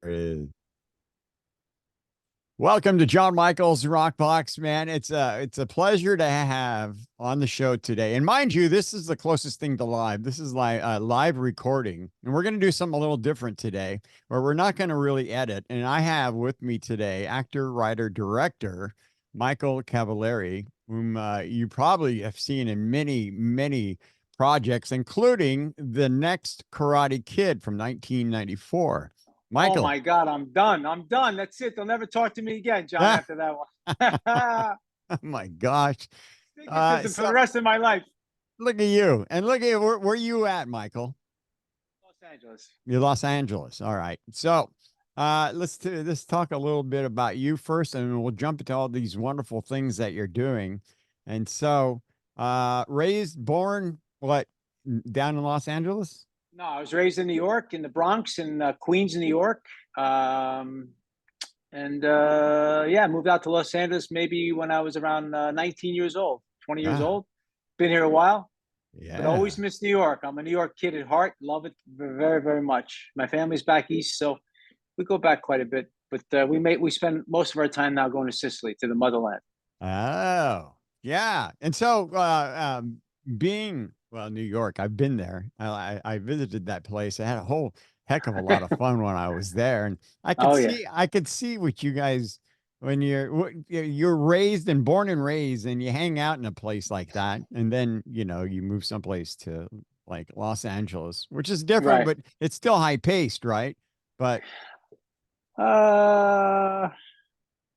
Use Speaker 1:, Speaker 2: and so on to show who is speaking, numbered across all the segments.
Speaker 1: Is. Welcome to John Michael's Rockbox, man. It's a pleasure to have on the show today. And mind you, this is the closest thing to live. This is live recording, and we're going to do something a little different today, where we're not going to really edit. And I have with me today actor, writer, director Michael Cavalieri, whom you probably have seen in many projects, including the next Karate Kid from 1994.
Speaker 2: Oh
Speaker 1: Michael.
Speaker 2: my God, I'm done. I'm done. That's it. They'll never talk to me again, John, after that one.
Speaker 1: Oh my gosh.
Speaker 2: Stigmatism for the rest of my life.
Speaker 1: Look at you. And look at where you at, Michael?
Speaker 2: Los Angeles.
Speaker 1: You're Los Angeles. All right. So let's talk a little bit about you first, and we'll jump into all these wonderful things that you're doing. And so raised, born, what, down in Los Angeles?
Speaker 2: No, I was raised in New York, in the Bronx, in Queens, New York. Yeah, moved out to Los Angeles maybe when I was around 19 years old, 20 years
Speaker 1: Ah,
Speaker 2: old. Been here a while, but always
Speaker 1: yeah.
Speaker 2: miss New York. I'm a New York kid at heart. Love it very, very much. My family's back east, so we go back quite a bit. But we spend most of our time now going to Sicily, to the motherland.
Speaker 1: Oh, yeah. And so, being, well, New York, I've been there. I visited that place. I had a whole heck of a lot of fun when I was there, and
Speaker 2: Oh yeah.
Speaker 1: I could see what you guys, when you're raised and born and raised, and you hang out in a place like that, and then you move someplace to like Los Angeles, which is different,
Speaker 2: Right.
Speaker 1: but it's still high paced, right? But
Speaker 2: Uh,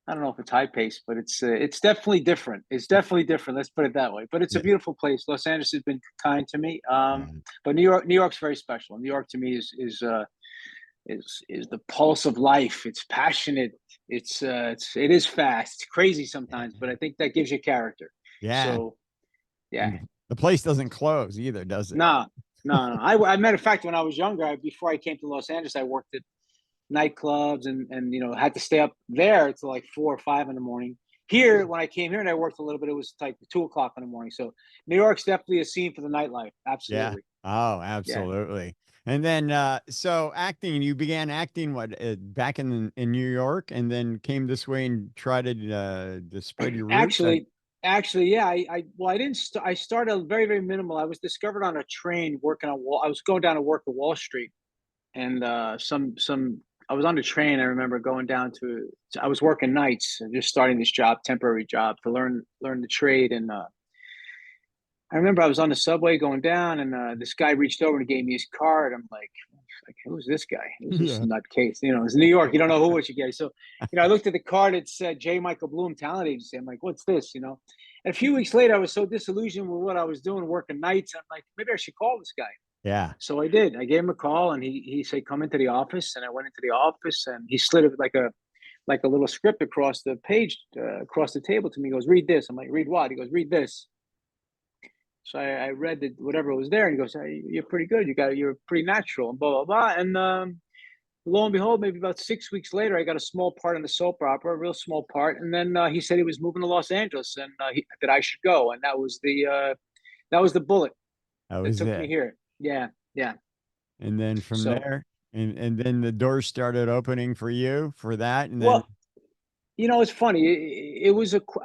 Speaker 2: I don't know if it's high pace, but it's definitely different. It's definitely different. Let's put it that way. But it's a
Speaker 1: yeah,
Speaker 2: beautiful place. Los Angeles has been kind to me.
Speaker 1: yeah,
Speaker 2: But New York's very special. New York to me is the pulse of life. It's passionate. It is fast. It's crazy sometimes, but I think that gives you character.
Speaker 1: yeah.
Speaker 2: So yeah,
Speaker 1: And the place doesn't close either, does it?
Speaker 2: no, no, no. I matter of fact, when I was younger, before I came to Los Angeles, I worked at nightclubs and had to stay up there till like 4 or 5 in the morning. Here, when I came here and I worked a little bit, it was like 2 o'clock in the morning. So New York's definitely a scene for the nightlife.
Speaker 1: Yeah.
Speaker 2: Absolutely.
Speaker 1: Oh,
Speaker 2: Yeah.
Speaker 1: absolutely. And then so acting, you began acting what back in New York, and then came this way and tried to spread your roots.
Speaker 2: Actually, actually, yeah. I didn't. I started very, very minimal. I was discovered on a train working on Wall. I was going down to work at Wall Street, and some. I was on the train. I remember going down to. I was working nights, just starting this job, temporary job, to learn the trade. And I remember I was on the subway going down, and this guy reached over and gave me his card. I'm like, who's this guy? Who's this
Speaker 1: Yeah.
Speaker 2: nutcase? It's New York. You don't know who what you get. So, I looked at the card. It said J. Michael Bloom Talent Agency. I'm like, what's this? And a few weeks later, I was so disillusioned with what I was doing, working nights. I'm like, maybe I should call this guy.
Speaker 1: Yeah.
Speaker 2: So I did. I gave him a call, and he said, come into the office. And I went into the office, and he slid it like a little script across the page, across the table to me. He goes, read this. I'm like, read what? He goes, read this. So I read whatever was there, and he goes, hey, "You're pretty good. You're pretty natural," and blah blah blah. And lo and behold, maybe about 6 weeks later, I got a small part in the soap opera, a real small part. And then he said he was moving to Los Angeles, and that I should go. And that was the bullet
Speaker 1: That
Speaker 2: that
Speaker 1: was
Speaker 2: took me
Speaker 1: it.
Speaker 2: here. Yeah, yeah.
Speaker 1: And then from
Speaker 2: So,
Speaker 1: there, and then the doors started opening for you for that, and then
Speaker 2: well, it's funny. I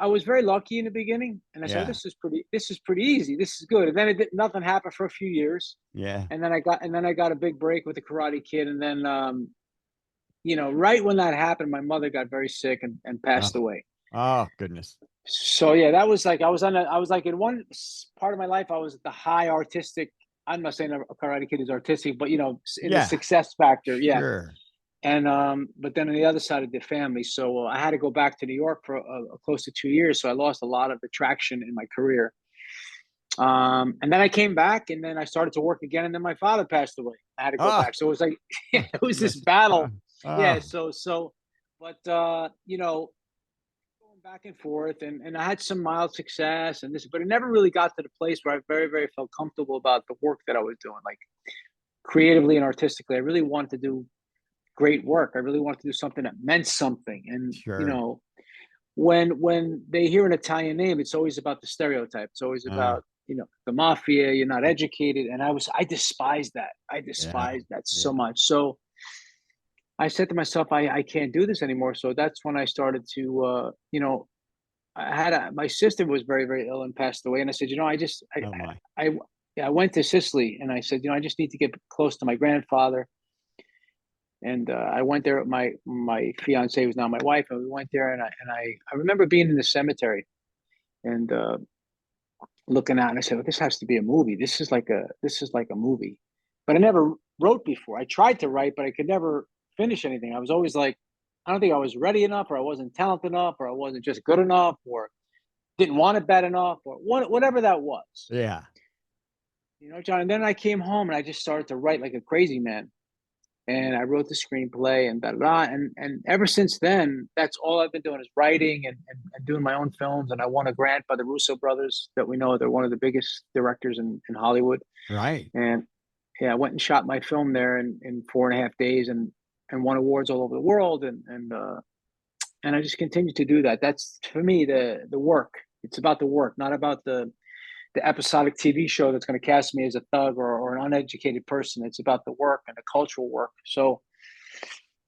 Speaker 2: was very lucky in the beginning, and I said,
Speaker 1: yeah,
Speaker 2: "This is pretty easy. This is good." And then nothing happened for a few years,
Speaker 1: yeah.
Speaker 2: and then I got a big break with the Karate Kid, and then right when that happened, my mother got very sick and
Speaker 1: Oh,
Speaker 2: passed away.
Speaker 1: oh goodness.
Speaker 2: So yeah, that was like I was like in one part of my life, I was at the high artistic. I'm not saying a Karate Kid is artistic, but in the
Speaker 1: Yeah,
Speaker 2: success factor, yeah.
Speaker 1: sure.
Speaker 2: And but then on the other side of the family, so I had to go back to New York for close to 2 years. So I lost a lot of the traction in my career. And then I came back, and then I started to work again, and then my father passed away. I had to go
Speaker 1: Oh,
Speaker 2: back. So it was like
Speaker 1: oh
Speaker 2: it was this
Speaker 1: goodness.
Speaker 2: battle. Yeah.
Speaker 1: Oh,
Speaker 2: But going back and forth, and I had some mild success and this, but it never really got to the place where I very, very felt comfortable about the work that I was doing, like creatively and artistically. I really wanted to do great work. I really wanted to do something that meant something. And
Speaker 1: sure.
Speaker 2: when they hear an Italian name, it's always about the stereotype. It's always
Speaker 1: Uh,
Speaker 2: about the mafia. You're not educated, and I despised that. I
Speaker 1: yeah,
Speaker 2: despised that
Speaker 1: yeah.
Speaker 2: so much. So I said to myself, I can't do this anymore. So that's when I started to, my sister was very, very ill and passed away. And I said,
Speaker 1: Oh my.
Speaker 2: I, yeah, I went to Sicily and I said, I just need to get close to my grandfather. And I went there with my fiance, who's now my wife, and we went there. And I remember being in the cemetery and looking out, and I said, "Well, this has to be a movie. This is like a movie." But I never wrote before. I tried to write, but I could never finish anything. I was always like, I don't think I was ready enough, or I wasn't talented enough, or I wasn't just good enough, or didn't want it bad enough, or whatever that was.
Speaker 1: Yeah.
Speaker 2: John. And then I came home and I just started to write like a crazy man. And I wrote the screenplay and da da da. And ever since then, that's all I've been doing is writing and doing my own films. And I won a grant by the Russo brothers that we know they're one of the biggest directors in Hollywood.
Speaker 1: Right.
Speaker 2: And yeah, I went and shot my film there in 4.5 days and won awards all over the world. And I just continue to do that. That's for me the work. It's about the work, not about the episodic TV show that's going to cast me as a thug or an uneducated person. It's about the work and the cultural work. So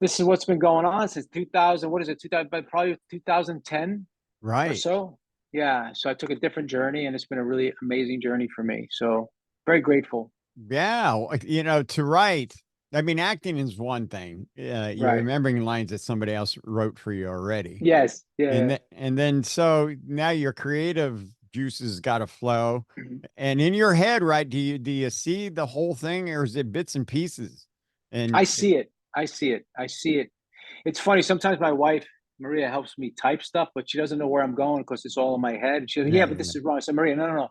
Speaker 2: this is what's been going on since 2000. What is it? 2000, probably 2010 or
Speaker 1: Right.
Speaker 2: so. Yeah. So I took a different journey, and it's been a really amazing journey for me. So very grateful.
Speaker 1: Yeah. To write, I mean, acting is one thing. You're
Speaker 2: Right.
Speaker 1: remembering lines that somebody else wrote for you already.
Speaker 2: Yes.
Speaker 1: And
Speaker 2: Yeah.
Speaker 1: then so now your creative juices got to flow.
Speaker 2: Mhm.
Speaker 1: And in your head, right? Do you see the whole thing, or is it bits and pieces?
Speaker 2: I
Speaker 1: And
Speaker 2: see it. I see it. I see it. It's funny. Sometimes my wife, Maria, helps me type stuff, but she doesn't know where I'm going because it's all in my head. And she goes,
Speaker 1: yeah,
Speaker 2: "Yeah, but
Speaker 1: yeah,
Speaker 2: this is wrong." I said, "Maria, no, no, no.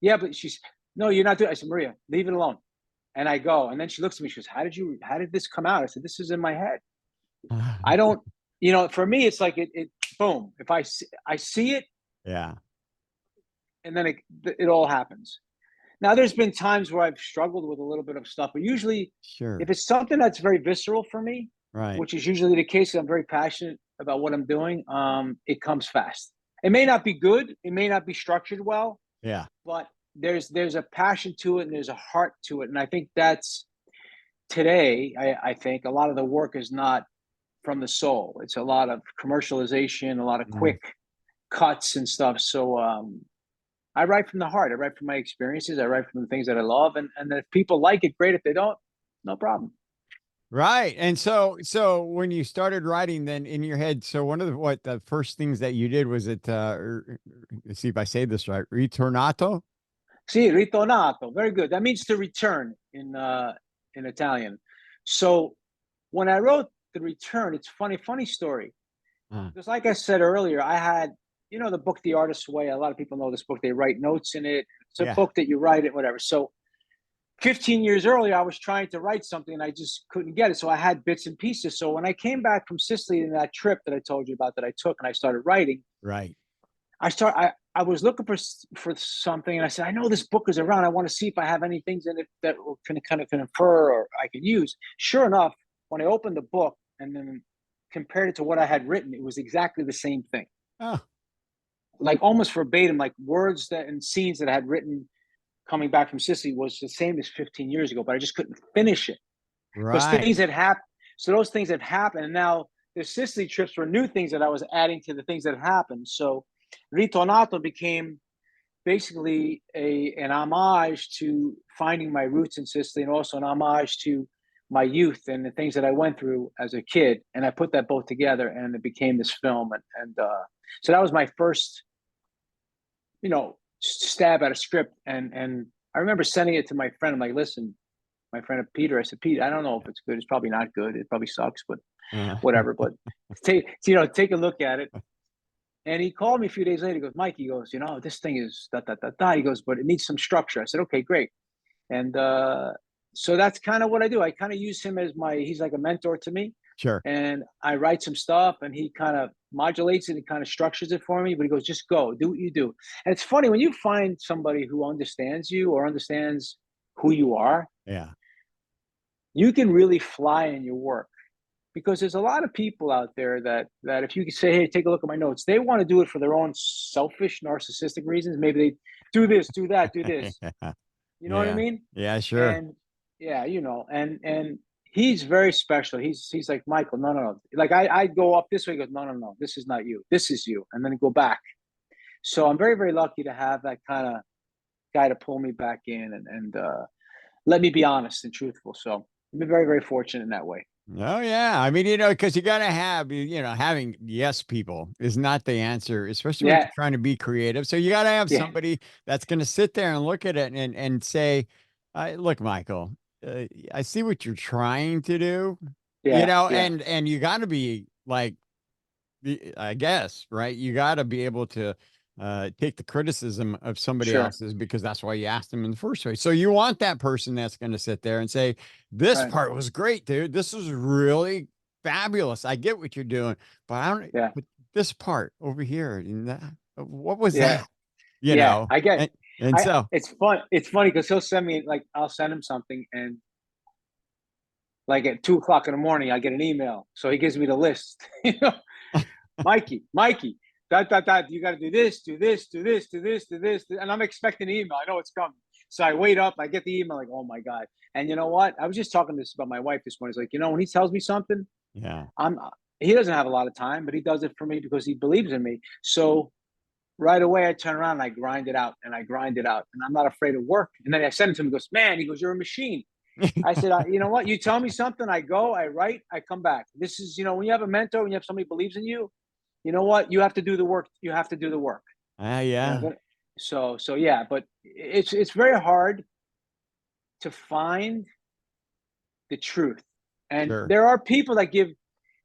Speaker 2: Yeah, but she's no, you're not doing." I said, "Maria, leave it alone." And I go, and then she looks at me. She goes, How did this come out?" I said, "This is in my head. I don't, For me, it's like boom. If I see it,
Speaker 1: yeah,
Speaker 2: and then it all happens. Now, there's been times where I've struggled with a little bit of stuff, but usually, if
Speaker 1: sure,
Speaker 2: it's something that's very visceral for me,
Speaker 1: right,
Speaker 2: which is usually the case, I'm very passionate about what I'm doing. It comes fast. It may not be good. It may not be structured well,
Speaker 1: yeah,
Speaker 2: but there's a passion to it and there's a heart to it, and I think that's today. I think a lot of the work is not from the soul. It's a lot of commercialization, a lot of
Speaker 1: mm,
Speaker 2: quick cuts and stuff. So I write from the heart. I write from my experiences. I write from the things that I love, and if people like it, great. If they don't, no problem.
Speaker 1: right. And so when you started writing, then in your head, so one of the first things that you did was let's see if I say this right, ritornato.
Speaker 2: Sì, ritornato. Very good. That means to return in Italian. So when I wrote the return, it's funny story.
Speaker 1: Uh,
Speaker 2: Because like I said earlier, I had, the book The Artist's Way. A lot of people know this book. They write notes in it. It's a
Speaker 1: yeah,
Speaker 2: book that you write it, whatever. So 15 years earlier, I was trying to write something and I just couldn't get it. So I had bits and pieces. So when I came back from Sicily in that trip that I told you about that I took and I started writing,
Speaker 1: right.
Speaker 2: I was looking for something, and I said, I know this book is around. I want to see if I have any things in it that can kind of confer or I could use. Sure enough, when I opened the book and then compared it to what I had written, it was exactly the same thing,
Speaker 1: Oh,
Speaker 2: like almost verbatim, like words that and scenes that I had written coming back from Sicily was the same as 15 years ago, but I just couldn't finish it because
Speaker 1: right.
Speaker 2: things had happened. So those things have happened, and now the Sicily trips were new things that I was adding to the things that happened. So Ritornato became basically an homage to finding my roots in Sicily and also an homage to my youth and the things that I went through as a kid. And I put that both together and it became this film. And so that was my first, stab at a script. And I remember sending it to my friend. I'm like, listen, my friend Peter, I said, Pete, I don't know if it's good. It's probably not good. It probably sucks, but
Speaker 1: Uh,
Speaker 2: whatever. But take a look at it. And he called me a few days later. He goes, Mike, he goes, this thing is da da da da. He goes, but it needs some structure. I said, okay, great. And so that's kind of what I do. I kind of use him as he's like a mentor to me.
Speaker 1: sure.
Speaker 2: And I write some stuff and he kind of modulates it and kind of structures it for me. But he goes, just go, do what you do. And it's funny when you find somebody who understands you or understands who you are,
Speaker 1: Yeah.
Speaker 2: you can really fly in your work because there's a lot of people out there that if you could say, hey, take a look at my notes, they want to do it for their own selfish narcissistic reasons. Maybe they do this, do that, do this.
Speaker 1: Yeah.
Speaker 2: You know what I
Speaker 1: Yeah.
Speaker 2: mean?
Speaker 1: Yeah, sure.
Speaker 2: And yeah, and he's very special. He's like, Michael, no, no, no. Like I go up this way, he goes, no, no, no, this is not you. This is you. And then go back. So I'm very, very lucky to have that kind of guy to pull me back in and let me be honest and truthful. So I've been very, very fortunate in that way.
Speaker 1: Oh yeah. I mean, because you got to have, having yes people is not the answer, especially when
Speaker 2: Yeah,
Speaker 1: you're trying to be creative. So you got to have
Speaker 2: yeah,
Speaker 1: somebody that's going to sit there and look at it and say, look, Michael, I see what you're trying to do,
Speaker 2: yeah, yeah.
Speaker 1: and you got to be like, I guess, right? You got to be able to take the criticism of somebody
Speaker 2: Sure.
Speaker 1: else's because that's why you asked them in the first place. So you want that person that's going to sit there and say, "This
Speaker 2: Right.
Speaker 1: part was great, dude. This was really fabulous. I get what you're doing, but I don't.
Speaker 2: Yeah,
Speaker 1: But this part over here, and that, what was
Speaker 2: yeah,
Speaker 1: that? You
Speaker 2: yeah.
Speaker 1: know?"
Speaker 2: I get.
Speaker 1: And so,
Speaker 2: It's fun. It's funny because he'll send me like I'll send him something and like at 2 o'clock in the morning I get an email. So he gives me the list. Mikey, that you got to do this, do this, do this, do this, do this, and I'm expecting an email. I know it's coming, so I wait up. I get the email, like, oh my god! And you know what? I was just talking this about my wife this morning. It's like, when he tells me something,
Speaker 1: yeah,
Speaker 2: I'm he doesn't have a lot of time, but he does it for me because he believes in me. So right away, I turn around and I grind it out and I grind it out, and I'm not afraid of work. And then I send it to him. He goes, man, he goes, you're a machine. I said, you know what? You tell me something, I go, I write, I come back. This is, when you have a mentor, when you have somebody who believes in you, you know what? You have to do the work. You have to do the work.
Speaker 1: yeah,
Speaker 2: So yeah, but it's very hard to find the truth. And
Speaker 1: sure,
Speaker 2: there are people that give.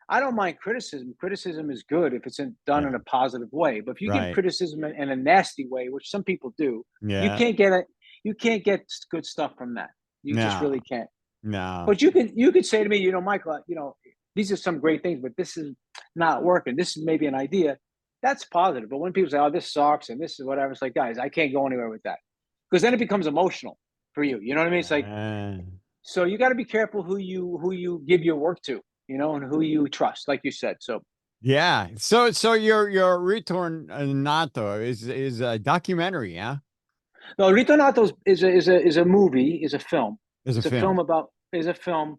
Speaker 2: I don't mind criticism. Criticism is good if it's done
Speaker 1: yeah,
Speaker 2: in a positive way. But if you give
Speaker 1: right,
Speaker 2: criticism in a nasty way, which some people do, you
Speaker 1: yeah,
Speaker 2: can't get it. You can't get good stuff from that. You just
Speaker 1: no,
Speaker 2: really can't.
Speaker 1: no,
Speaker 2: But you could say to me, Michael, these are some great things, but this is not working. This is maybe an idea. That's positive. But when people say, "Oh, this sucks," and this is whatever, it's like, guys, I can't go anywhere with that because then it becomes emotional for you. You know what I mean? It's like,
Speaker 1: uh,
Speaker 2: so you got to be careful who you give your work to, and who you trust, like you said. So
Speaker 1: yeah. So your return nato is a documentary, yeah,
Speaker 2: no, Ritornato is a movie, is a film.
Speaker 1: is a
Speaker 2: It's a film
Speaker 1: film.
Speaker 2: about is a film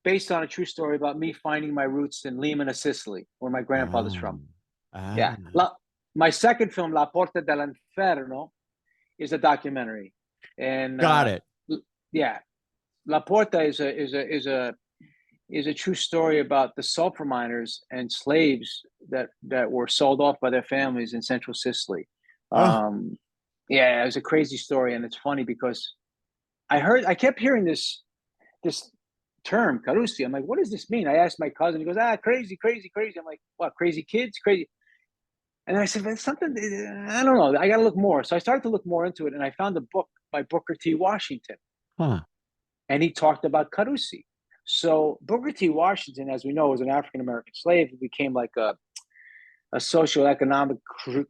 Speaker 2: based on a true story about me finding my roots in Lima, Sicily, where my grandfather's
Speaker 1: Ah,
Speaker 2: from.
Speaker 1: ah,
Speaker 2: Yeah. My second film, La Porta dell'Inferno, is a documentary, and
Speaker 1: got it.
Speaker 2: yeah, La Porta is a true story about the sulfur miners and slaves that were sold off by their families in central Sicily.
Speaker 1: Oh,
Speaker 2: Um, yeah, it was a crazy story, and it's funny because I kept hearing this term, carusi. I'm like, what does this mean? I asked my cousin. He goes, crazy, crazy, crazy. I'm like, what, crazy kids? Crazy. And I said, "There's something, I don't know. I got to look more." So I started to look more into it, and I found a book by Booker T. Washington,
Speaker 1: huh.
Speaker 2: and he talked about carusi. So Booker T. Washington, as we know, was an African American slave who became like a socioeconomic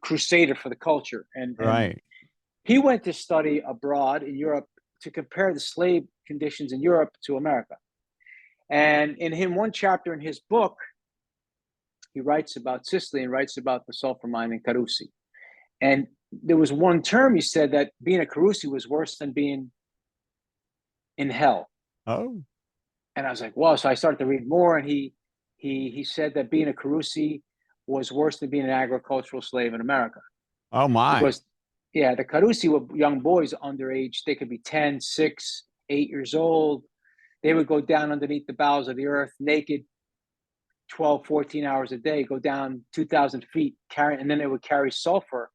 Speaker 2: crusader for the culture. And
Speaker 1: Right.
Speaker 2: he went to study abroad in Europe to compare the slave conditions in Europe to America. And in one chapter in his book, he writes about Sicily and writes about the sulfur mine in Carusi. And there was one term he said that being a Carusi was worse than being in hell.
Speaker 1: Oh,
Speaker 2: And I was like, wow. So I started to read more, and he said that being a Carusi was worse than being an agricultural slave in America
Speaker 1: oh my.
Speaker 2: because, yeah, the Carusi were young boys underage. They could be 10, 6, 8 years old. They would go down underneath the bowels of the earth naked 12, 14 hours a day, go down 2,000 feet, and then they would carry sulfur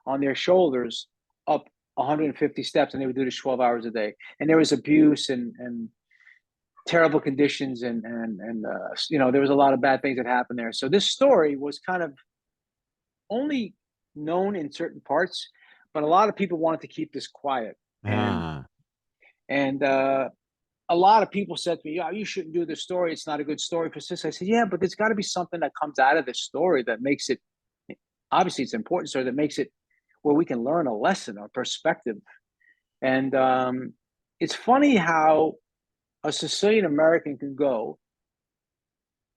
Speaker 2: on their shoulders up 150 steps, and they would do this 12 hours a day. And there was abuse and terrible conditions, and there was a lot of bad things that happened there. So this story was kind of only known in certain parts, but a lot of people wanted to keep this quiet. And
Speaker 1: Ah,
Speaker 2: and a lot of people said to me, "Yeah, you shouldn't do this story. It's not a good story for sis." I said, "Yeah, but there's got to be something that comes out of this story that makes it. Obviously, it's important story that makes it where we can learn a lesson or perspective." And it's funny how a Sicilian American can go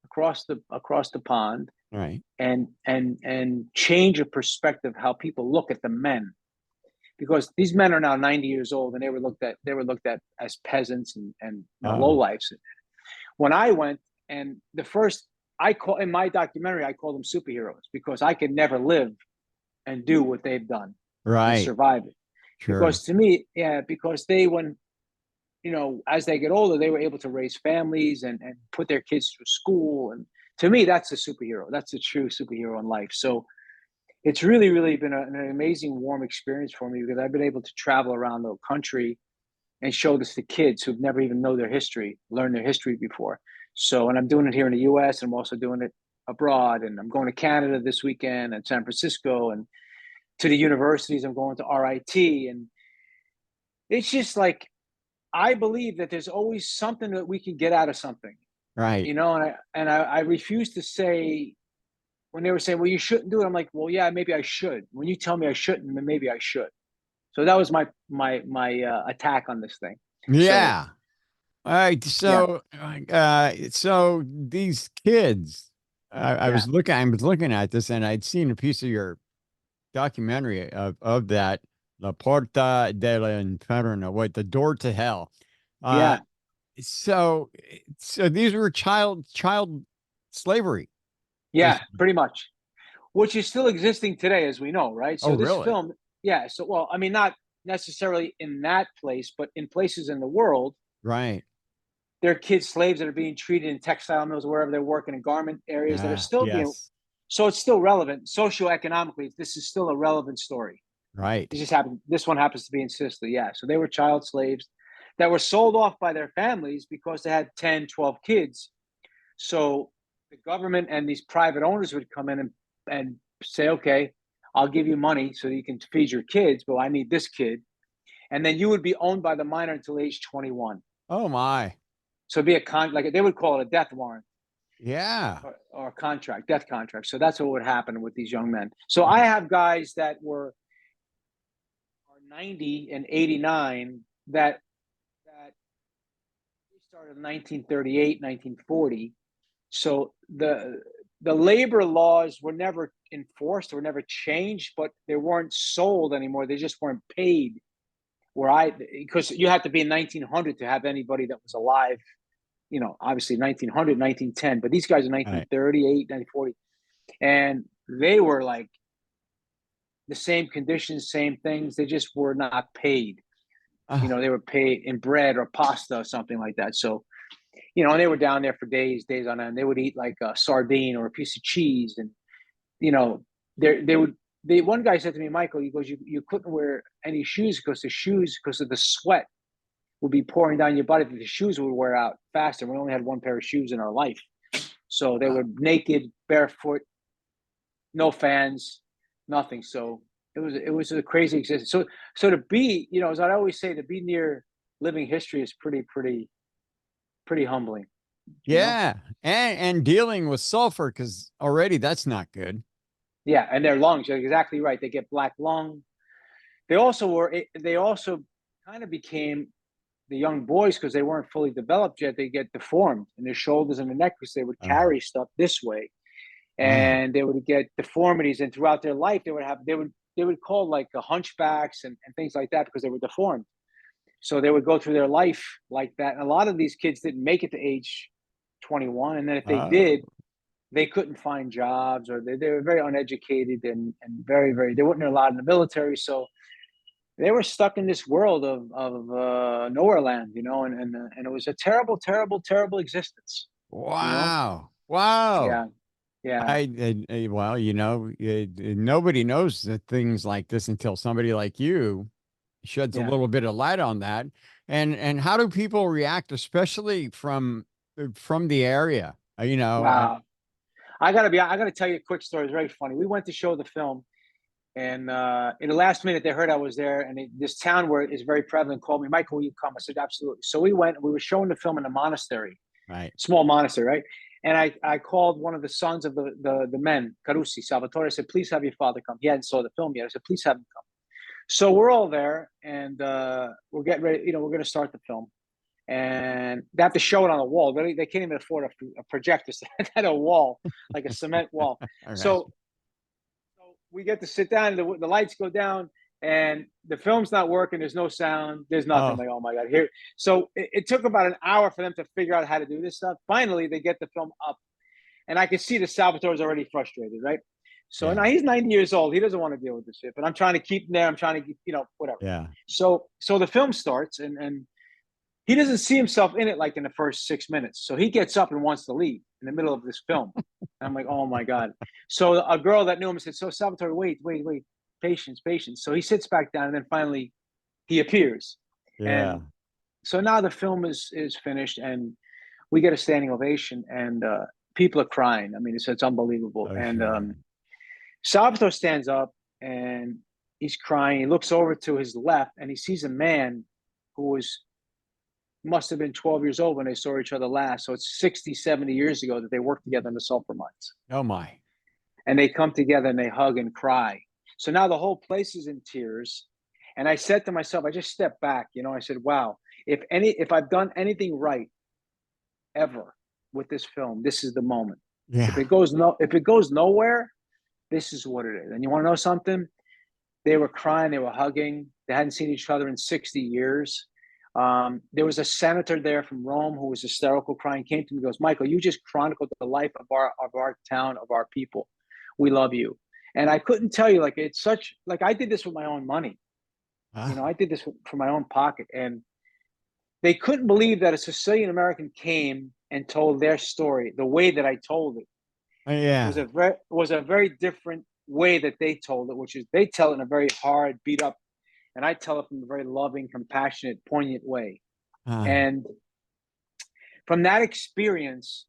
Speaker 2: across the pond
Speaker 1: right.
Speaker 2: and change a perspective how people look at the men, because these men are now 90 years old and they were looked at as peasants and
Speaker 1: Oh,
Speaker 2: lowlifes. when I went, and the first I call in my documentary, I call them superheroes because I could never live and do what they've done and
Speaker 1: Right.
Speaker 2: survive it.
Speaker 1: Sure.
Speaker 2: Because to me, yeah, because they when as they get older, they were able to raise families and put their kids through school. And to me, that's a superhero. That's a true superhero in life. So it's really, really been an amazing, warm experience for me because I've been able to travel around the country and show this to kids who've never even know their history, learned their history before. So, and I'm doing it here in the U.S. And I'm also doing it abroad. And I'm going to Canada this weekend and San Francisco and to the universities. I'm going to RIT. And it's just like, I believe that there's always something that we can get out of something,
Speaker 1: Right.
Speaker 2: and I refuse to say when they were saying, "Well, you shouldn't do it." I'm like, "Well, yeah, maybe I should." When you tell me I shouldn't, then maybe I should. So that was my attack on this thing. So
Speaker 1: Yeah. All right.
Speaker 2: yeah,
Speaker 1: So these kids,
Speaker 2: yeah,
Speaker 1: I was looking at this and I'd seen a piece of your documentary of that, La Porta dell'Inferno, what, the door to hell. Uh,
Speaker 2: yeah,
Speaker 1: so, so these were child slavery,
Speaker 2: yeah,
Speaker 1: basically.
Speaker 2: pretty much, which is still existing today, as we know, right?
Speaker 1: Oh,
Speaker 2: So this
Speaker 1: really?
Speaker 2: film, yeah. So well, I mean, not necessarily in that place, but in places in the world
Speaker 1: Right.
Speaker 2: there are kids slaves that are being treated in textile mills or wherever they're working in garment areas that are
Speaker 1: Yeah.
Speaker 2: still being
Speaker 1: Yes.
Speaker 2: so it's still relevant socioeconomically. This is still a relevant story.
Speaker 1: Right.
Speaker 2: It just happened. This one happens to be in Sicily. Yeah. So they were child slaves that were sold off by their families because they had 10, 12 kids. So the government and these private owners would come in and say, okay, I'll give you money so that you can feed your kids, but I need this kid. And then you would be owned by the minor until age 21.
Speaker 1: Oh my.
Speaker 2: So it'd be like they would call it a death warrant
Speaker 1: Yeah.
Speaker 2: or contract, death contract. So that's what would happen with these young men. So I have guys that are 90 and 89 that started in 1938, 1940. So the labor laws were never enforced, were never changed, but they weren't sold anymore. They just weren't paid. Because you had to be in 1900 to have anybody that was alive, obviously 1900, 1910, but these guys are
Speaker 1: Right.
Speaker 2: 1938, 1940. And they were like the same conditions, same things. They just were not paid.
Speaker 1: Uh,
Speaker 2: They were paid in bread or pasta or something like that. So, and they were down there for days on end. They would eat like a sardine or a piece of cheese. And, you know, one guy said to me, Michael, he goes, you couldn't wear any shoes because of the sweat would be pouring down your body. The shoes would wear out faster. We only had one pair of shoes in our life. So they
Speaker 1: uh,
Speaker 2: were naked, barefoot, no fans, nothing. So it was a crazy existence. So to be, as I always say, to be near living history is pretty humbling. You know,
Speaker 1: yeah. And dealing with sulfur, because already that's not good.
Speaker 2: yeah. And their lungs, you're exactly right. They get black lung. They also kind of became the young boys because they weren't fully developed yet. They get deformed in their shoulders and the neck because they would
Speaker 1: Uh,
Speaker 2: carry stuff this way
Speaker 1: uh,
Speaker 2: and they would get deformities, and throughout their life they would call like hunchbacks and things like that because they were deformed. So they would go through their life like that, and a lot of these kids didn't make it to age 21, and then if they
Speaker 1: oh,
Speaker 2: did, they couldn't find jobs, or they were very uneducated and very, very, they weren't allowed in the military. So they were stuck in this world of nowhere land, and it was a terrible, terrible, terrible existence. you know
Speaker 1: wow. Wow.
Speaker 2: yeah, yeah,
Speaker 1: Well, nobody knows that things like this until somebody like you sheds a
Speaker 2: yeah.
Speaker 1: little bit of light on that. And how do people react, especially from the area?
Speaker 2: Wow. I gotta tell you a quick story. It's very funny. We went to show the film, and in the last minute, they heard I was there, and this town where it's very prevalent called me, Michael, will you come? I said, absolutely. So we went. We were showing the film in a monastery,
Speaker 1: Right.
Speaker 2: small monastery, right? And I called one of the sons of the men, Carusi, Salvatore. I said, please have your father come. He hadn't saw the film yet. I said, please have him come. So we're all there, and we're getting ready. We're going to start the film, and they have to show it on a wall. They can't even afford a projector. So they had a wall, like a cement wall.
Speaker 1: All right.
Speaker 2: So we get to sit down. The lights go down, and the film's not working. There's no sound. There's nothing. I'm
Speaker 1: Oh,
Speaker 2: like, oh my god, here. So it took about an hour for them to figure out how to do this stuff. Finally, they get the film up, and I can see that Salvatore's already frustrated, right? So now
Speaker 1: yeah,
Speaker 2: he's 90 years old. He doesn't want to deal with this shit, but I'm trying to keep him there. I'm trying to keep, whatever.
Speaker 1: yeah.
Speaker 2: So the film starts, and he doesn't see himself in it like in the first 6 minutes. So he gets up and wants to leave in the middle of this film. And I'm like, oh my God. So a girl that knew him said, so Salvatore, wait, patience, patience. So he sits back down, and then finally he appears.
Speaker 1: Yeah.
Speaker 2: And so now the film is finished, and we get a standing ovation, and people are crying. I mean, it's unbelievable.
Speaker 1: Oh,
Speaker 2: And
Speaker 1: sure.
Speaker 2: Salvatore stands up, and he's crying. He looks over to his left, and he sees a man who must have been 12 years old when they saw each other last. So it's 60, 70 years ago that they worked together in the sulfur mines.
Speaker 1: Oh my.
Speaker 2: And they come together and they hug and cry. So now the whole place is in tears. And I said to myself, I just stepped back, I said, wow, if I've done anything right ever with this film, this is the moment.
Speaker 1: Yeah.
Speaker 2: If it goes nowhere, this is what it is. And you want to know something? They were crying, they were hugging. They hadn't seen each other in 60 years. There was a senator there from Rome who was hysterical, crying, came to me, goes, Michael, you just chronicled the life of our town, of our people. We love you. And I couldn't tell you, like, it's such, like, I did this with my own money.
Speaker 1: Huh?
Speaker 2: I did this from my own pocket. And they couldn't believe that a Sicilian American came and told their story the way that I told it.
Speaker 1: Yeah.
Speaker 2: Was a very different way that they told it, which is they tell it in a very hard, beat up, and I tell it from a very loving, compassionate, poignant way.
Speaker 1: Uh,
Speaker 2: And from that experience,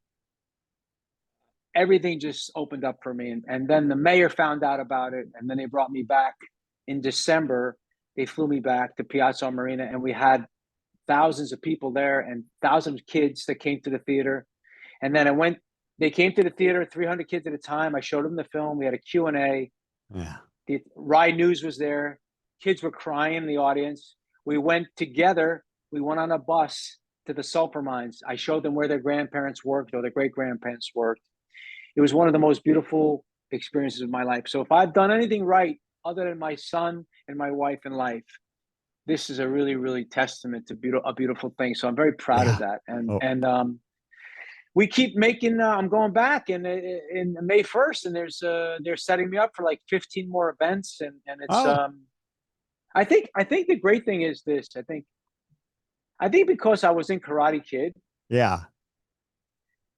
Speaker 2: everything just opened up for me. And then the mayor found out about it, and then they brought me back in December. They flew me back to Piazza Marina, and we had thousands of people there and thousands of kids that came to the theater. And then they came to the theater, 300 kids at a time. I showed them the film. We had a Q&A.
Speaker 1: yeah.
Speaker 2: The Rye News was there. Kids were crying in the audience. We went together. We went on a bus to the sulfur mines. I showed them where their grandparents worked or their great grandparents worked. It was one of the most beautiful experiences of my life. So if I've done anything right, other than my son and my wife in life, this is a really, really testament to a beautiful thing. So I'm very proud of
Speaker 1: Yeah.
Speaker 2: that.
Speaker 1: Oh,
Speaker 2: And we keep making. I'm going back in May 1st, and they're setting me up for like 15 more events, and it's.
Speaker 1: oh,
Speaker 2: I think the great thing is this. I think because I was in Karate Kid,
Speaker 1: yeah.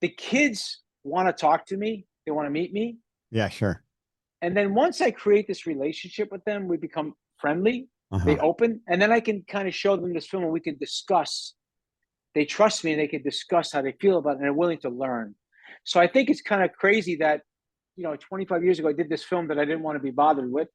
Speaker 2: the kids want to talk to me. They want to meet me.
Speaker 1: Yeah, sure.
Speaker 2: And then once I create this relationship with them, we become friendly. They
Speaker 1: Uh-huh.
Speaker 2: open, and then I can kind of show them this film, and we can discuss. They trust me, and they can discuss how they feel about it, and they're willing to learn. So I think it's kind of crazy that 25 years ago I did this film that I didn't want to be bothered with,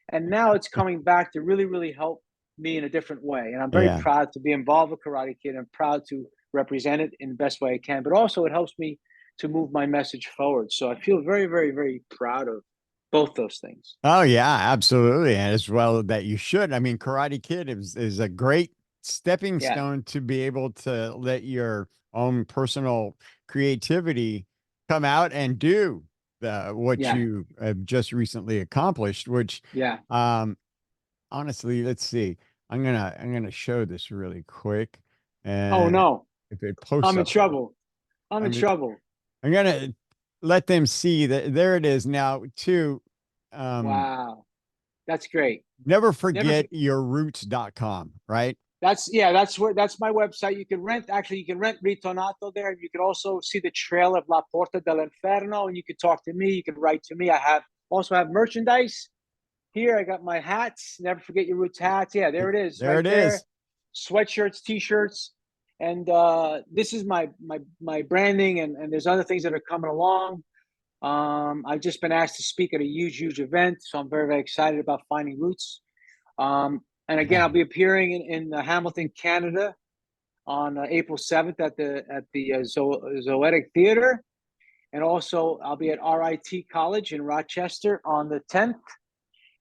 Speaker 2: and now it's coming back to really, really help me in a different way. And I'm very
Speaker 1: Yeah.
Speaker 2: proud to be involved with Karate Kid. I'm proud to represent it in the best way I can, but also it helps me to move my message forward. So I feel very, very, very proud of both those things.
Speaker 1: Oh yeah, absolutely. And as well that you should. I mean, Karate Kid is a great stepping
Speaker 2: Yeah,
Speaker 1: stone to be able to let your own personal creativity come out and do what
Speaker 2: yeah,
Speaker 1: you have just recently accomplished, which
Speaker 2: yeah.
Speaker 1: um honestly, let's see. I'm gonna show this really quick.
Speaker 2: Oh
Speaker 1: And
Speaker 2: no,
Speaker 1: if it posts
Speaker 2: I'm in
Speaker 1: up,
Speaker 2: trouble. I'm
Speaker 1: I
Speaker 2: in
Speaker 1: mean,
Speaker 2: trouble.
Speaker 1: I'm gonna let them see that there it is now too. Um,
Speaker 2: Wow, that's great.
Speaker 1: Never
Speaker 2: Never.
Speaker 1: forget your roots.com, right?
Speaker 2: That's my website. You can rent Ritornato there. You can also see the trail of La Porta dell'Inferno, and you can talk to me. You can write to me. I also have merchandise here. I got my hats. Never forget your roots hats. Yeah, there it is,
Speaker 1: There
Speaker 2: right
Speaker 1: it
Speaker 2: there.
Speaker 1: is.
Speaker 2: Sweatshirts, t-shirts, and this is my branding, and there's other things that are coming along. I've just been asked to speak at a huge event, so I'm very, very excited about finding roots. And again,
Speaker 1: Yeah.
Speaker 2: I'll be appearing in Hamilton, Canada, on April 7th at the Zoetic Theater, and also I'll be at RIT College in Rochester on the 10th,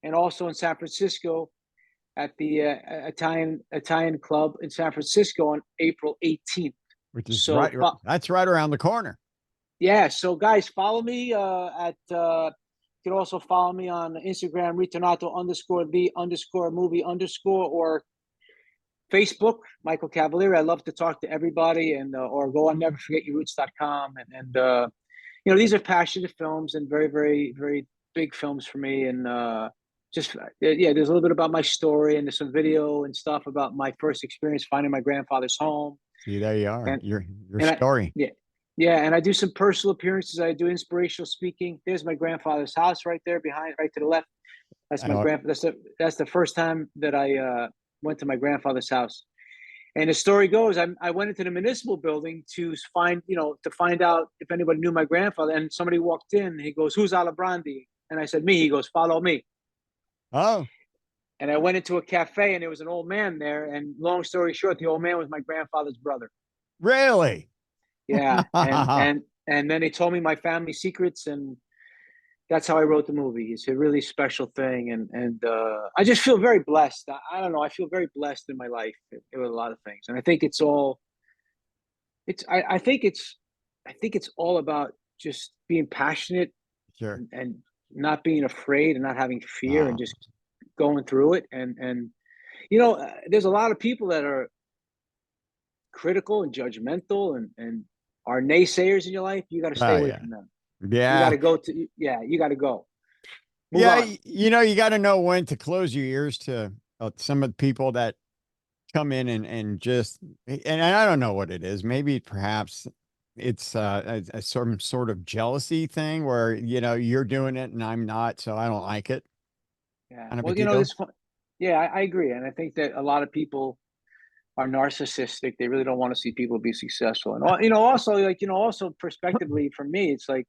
Speaker 2: and also in San Francisco at the Italian Club in San Francisco on April 18th.
Speaker 1: Which is
Speaker 2: So,
Speaker 1: right. That's right around the corner.
Speaker 2: yeah, so guys, follow me at You can also follow me on Instagram, Ritornato_the_movie_ or Facebook, Michael Cavalieri. I love to talk to everybody, and or go on neverforgetyourootz.com, these are passionate films and very, very, very big films for me. And just yeah, there's a little bit about my story, and there's some video and stuff about my first experience finding my grandfather's home.
Speaker 1: See, there you are.
Speaker 2: And
Speaker 1: Your
Speaker 2: and I
Speaker 1: story.
Speaker 2: yeah. Yeah, and I do some personal appearances. I do inspirational speaking. There's my grandfather's house right there behind, right to the left. That's my
Speaker 1: Oh,
Speaker 2: grand. That's the first time that I went to my grandfather's house. And the story goes, I went into the municipal building to find out if anybody knew my grandfather. And somebody walked in. He goes, "Who's Alabrandi?" And I said, "Me." He goes, "Follow me."
Speaker 1: oh,
Speaker 2: And I went into a cafe, and there was an old man there. And long story short, the old man was my grandfather's brother.
Speaker 1: really?
Speaker 2: Yeah, and then he told me my family secrets, and that's how I wrote the movie. It's a really special thing, and I just feel very blessed. I don't know. I feel very blessed in my life with a lot of things, and I think it's all. It's I think it's all about just being passionate,
Speaker 1: Sure.
Speaker 2: and not being afraid and not having fear and
Speaker 1: Oh,
Speaker 2: just going through it. And there's a lot of people that are critical and judgmental and are naysayers in your life. You got to stay
Speaker 1: oh
Speaker 2: away
Speaker 1: yeah.
Speaker 2: from them. You got
Speaker 1: Yeah.
Speaker 2: to go to yeah. You got to go. Move
Speaker 1: Yeah.
Speaker 2: on.
Speaker 1: You got to know when to close your ears to some of the people that come in and just, and I don't know what it is. Maybe perhaps it's some sort of jealousy thing where, you're doing it and I'm not, so I don't like it
Speaker 2: Yeah.
Speaker 1: kind of a
Speaker 2: Well,
Speaker 1: deal.
Speaker 2: this fun. Yeah, I agree, and I think that a lot of people are narcissistic. They really don't want to see people be successful. And also also perspectively for me, it's like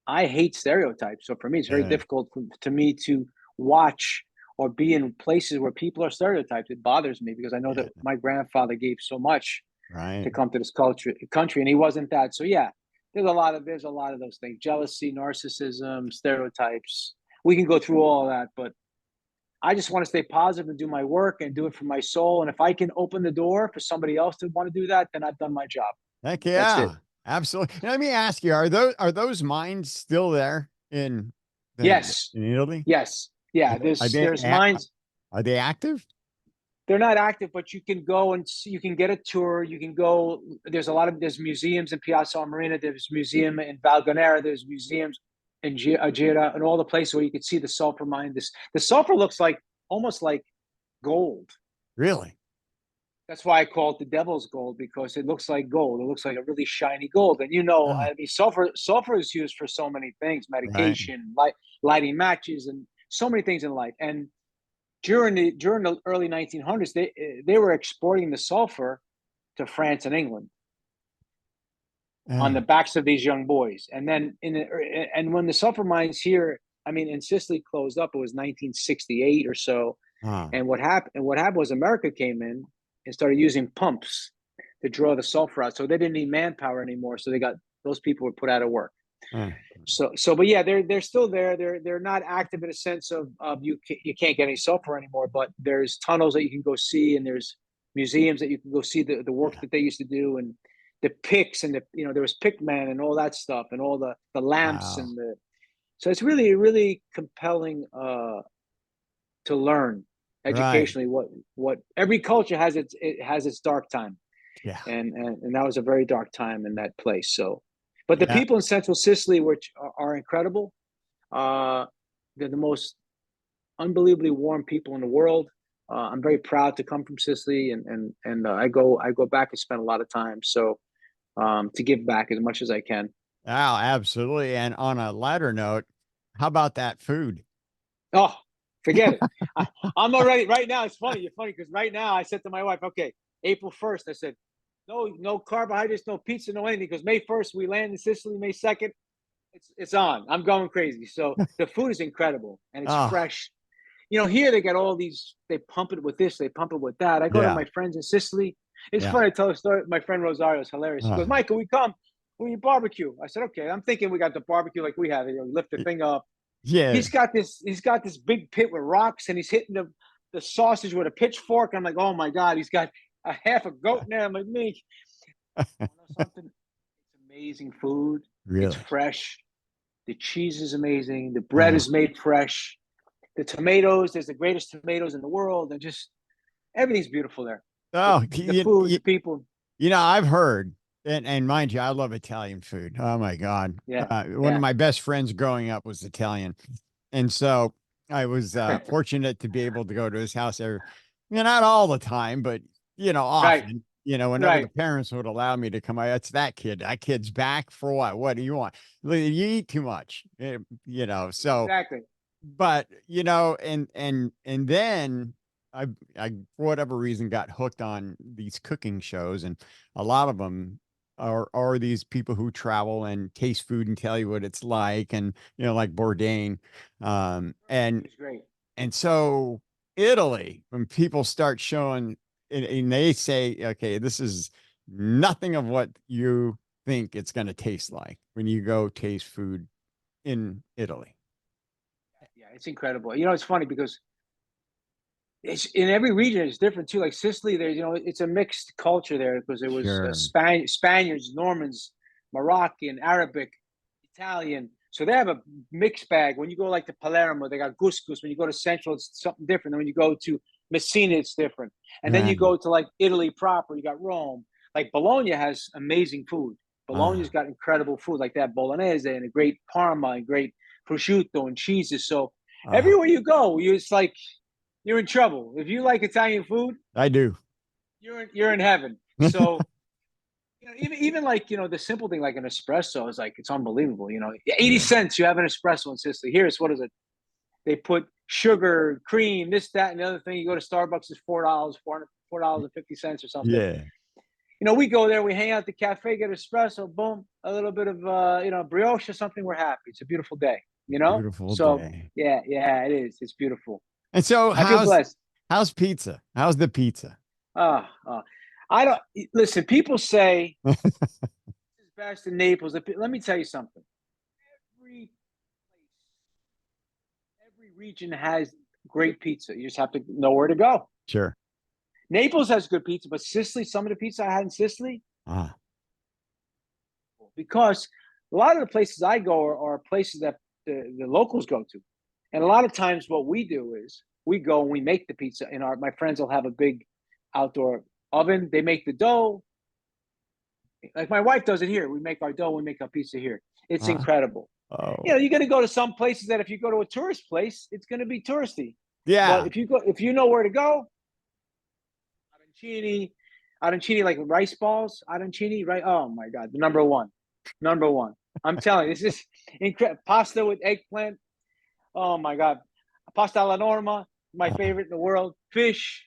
Speaker 2: I hate stereotypes. So for me, it's very
Speaker 1: Yeah.
Speaker 2: difficult to me to watch or be in places where people are stereotyped. It bothers me because I know that
Speaker 1: Yeah.
Speaker 2: my grandfather gave so much
Speaker 1: Right.
Speaker 2: to come to this country, and he wasn't that. So yeah, there's a lot of those things: jealousy, narcissism, stereotypes. We can go through all of that, but I just want to stay positive and do my work and do it for my soul. And if I can open the door for somebody else to want to do that, then I've done my job.
Speaker 1: Heck
Speaker 2: That's it.
Speaker 1: yeah. Absolutely. Let me ask you, are those mines still there
Speaker 2: Yes.
Speaker 1: in Italy?
Speaker 2: Yes.
Speaker 1: Are
Speaker 2: Yeah.
Speaker 1: they, are they,
Speaker 2: There's
Speaker 1: a-
Speaker 2: mines.
Speaker 1: are they active?
Speaker 2: They're not active, but you can go and see, you can get a tour. You can go. There's museums in Piazza Armerina. There's museum in Valgonera. There's museums in Agira and all the places where you can see the sulfur mine. The sulfur looks like almost like gold.
Speaker 1: Really?
Speaker 2: That's why I call it the devil's gold, because it looks like gold. It looks like a really shiny gold. And
Speaker 1: Oh,
Speaker 2: I mean, sulfur is used for so many things:
Speaker 1: right.
Speaker 2: medication, lighting matches, and so many things in life. And during the early 1900s, they were exporting the sulfur to France and England on the
Speaker 1: Oh,
Speaker 2: backs of these young boys. And then and when the sulfur mines here, I mean, in Sicily closed up, it was 1968 or so.
Speaker 1: huh.
Speaker 2: And what happened was America came in and started using pumps to draw the sulfur out. So they didn't need manpower anymore. So those people were put out of work.
Speaker 1: Uh,
Speaker 2: But yeah, they're still there. They're not active in a sense of you can't get any sulfur anymore. But there's tunnels that you can go see, and there's museums that you can go see the work
Speaker 1: yeah.
Speaker 2: that they used to do, and the picks, and there was pickman and all that stuff, and all the lamps,
Speaker 1: Wow.
Speaker 2: and the so it's really, really compelling to learn
Speaker 1: Right.
Speaker 2: educationally what every culture has its dark time,
Speaker 1: Yeah.
Speaker 2: and that was a very dark time in that place. So, but the
Speaker 1: Yeah.
Speaker 2: people in Central Sicily, which are incredible, uh, they're the most unbelievably warm people in the world. I'm very proud to come from Sicily, and I go back and spend a lot of time. So to give back as much as I can.
Speaker 1: Wow, absolutely. And on a lighter note, how about that food?
Speaker 2: Oh, forget it. I'm already right now. It's funny. You're funny because right now I said to my wife, okay, April 1st, I said, no carbohydrates, no pizza, no anything. Because May 1st we land in Sicily. May 2nd, it's on. I'm going crazy. So the food is incredible and it's
Speaker 1: Oh,
Speaker 2: fresh. Here they get all these. They pump it with this. They pump it with that. I go to
Speaker 1: yeah.
Speaker 2: my friends in Sicily. It's
Speaker 1: Yeah.
Speaker 2: funny. I tell a story. My friend Rosario is hilarious. He goes,
Speaker 1: Uh,
Speaker 2: Michael, we come. We barbecue. I said, okay. I'm thinking we got the barbecue like we have it. We lift the
Speaker 1: y-
Speaker 2: thing up.
Speaker 1: yeah.
Speaker 2: He's got this big pit with rocks, and he's hitting the sausage with a pitchfork. I'm like, oh my god, he's got a half a goat in there. I'm like, me. You know something? It's amazing food. It's
Speaker 1: Really?
Speaker 2: fresh. The cheese is amazing. The bread is made fresh. The tomatoes, there's the greatest tomatoes in the world, and just everything's beautiful there.
Speaker 1: Oh,
Speaker 2: The food, the people.
Speaker 1: I've heard, and mind you, I love Italian food. Oh my God.
Speaker 2: Yeah,
Speaker 1: One of
Speaker 2: yeah.
Speaker 1: my best friends growing up was Italian. And so I was fortunate to be able to go to his house every, not all the time, but
Speaker 2: Right,
Speaker 1: often, whenever the
Speaker 2: right.
Speaker 1: parents would allow me to come. It's that kid. That kid's back for what? What do you want? You eat too much, so,
Speaker 2: Exactly.
Speaker 1: but and then I for whatever reason got hooked on these cooking shows, and a lot of them are these people who travel and taste food and tell you what it's like, and like Bourdain, and
Speaker 2: It's great.
Speaker 1: so Italy, when people start showing, and they say, okay, this is nothing of what you think it's going to taste like when you go taste food in Italy.
Speaker 2: Yeah, it's incredible. It's funny because it's in every region it's different too. Like Sicily, there, it's a mixed culture there because it was
Speaker 1: Sure.
Speaker 2: Spaniards, Normans, Moroccan, Arabic, Italian. So they have a mixed bag. When you go like to Palermo, they got couscous. When you go to Central, it's something different. And when you go to Messina, it's different. And then you
Speaker 1: Right.
Speaker 2: go to like Italy proper, you got Rome. Like Bologna has amazing food. Bologna's got incredible food like that bolognese and a great parma and great prosciutto and cheeses. So
Speaker 1: uh,
Speaker 2: everywhere you go, it's like you're in trouble. If you like Italian food,
Speaker 1: I do.
Speaker 2: you're in heaven. So even like the simple thing like an espresso is like it's unbelievable. 80
Speaker 1: Yeah.
Speaker 2: cents you have an espresso in Sicily. Here's what is it? They put sugar, cream, this, that, and the other thing. You go to Starbucks, it's $4.50 or something.
Speaker 1: Yeah.
Speaker 2: We go there, we hang out at the cafe, get espresso, boom, a little bit of brioche or something. We're happy. It's a beautiful day.
Speaker 1: Beautiful
Speaker 2: So
Speaker 1: day.
Speaker 2: yeah, it is. It's beautiful.
Speaker 1: And so
Speaker 2: I feel blessed.
Speaker 1: how's pizza? How's the pizza?
Speaker 2: Uh, uh, I don't listen. People say it's best in Naples. Let me tell you something. Every every region has great pizza. You just have to know where to go.
Speaker 1: Sure.
Speaker 2: Naples has good pizza, but Sicily, some of the pizza I had in Sicily,
Speaker 1: Ah,
Speaker 2: because a lot of the places I go are places that the locals go to, and a lot of times what we do is we go and we make the pizza. And my friends will have a big outdoor oven. They make the dough. Like my wife does it here. We make our dough. We make our pizza here. It's
Speaker 1: ah,
Speaker 2: incredible.
Speaker 1: oh,
Speaker 2: You're going to go to some places that if you go to a tourist place, it's going to be touristy. But
Speaker 1: yeah.
Speaker 2: if you know where to go, arancini, arancini like rice balls, arancini, right? Oh my God, the number one. I'm telling you, this is incredible. Pasta with eggplant. Oh my God, pasta alla norma, my
Speaker 1: Ah.
Speaker 2: favorite in the world. Fish.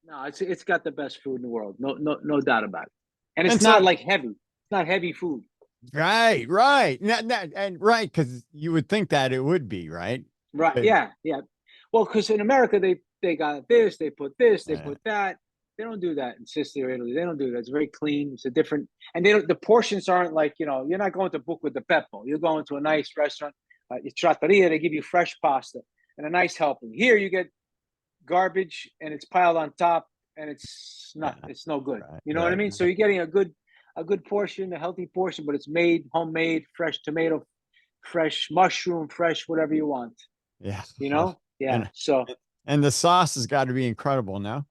Speaker 2: No, it's got the best food in the world. No doubt about it. And
Speaker 1: And
Speaker 2: it's not
Speaker 1: so,
Speaker 2: like heavy. It's not heavy food.
Speaker 1: right. And right, because you would think that it would be, right?
Speaker 2: Right.
Speaker 1: But,
Speaker 2: Yeah. Yeah. Well, because in America they got this, they
Speaker 1: uh,
Speaker 2: put that. They don't do that in Sicily or Italy. They don't do that. It's very clean. It's a different, and they don't. The portions aren't like you're not going to book with the Beppo. You're going to a nice restaurant, trattoria. They give you fresh pasta and a nice helping. Here you get garbage and it's piled on top, and it's no good.
Speaker 1: right,
Speaker 2: You know what I
Speaker 1: right,
Speaker 2: mean? So
Speaker 1: right.
Speaker 2: you're getting a good portion, a healthy portion, but it's made homemade, fresh tomato, fresh mushroom, fresh whatever you want.
Speaker 1: Yeah.
Speaker 2: Yeah.
Speaker 1: And
Speaker 2: So,
Speaker 1: and the sauce has got to be incredible now.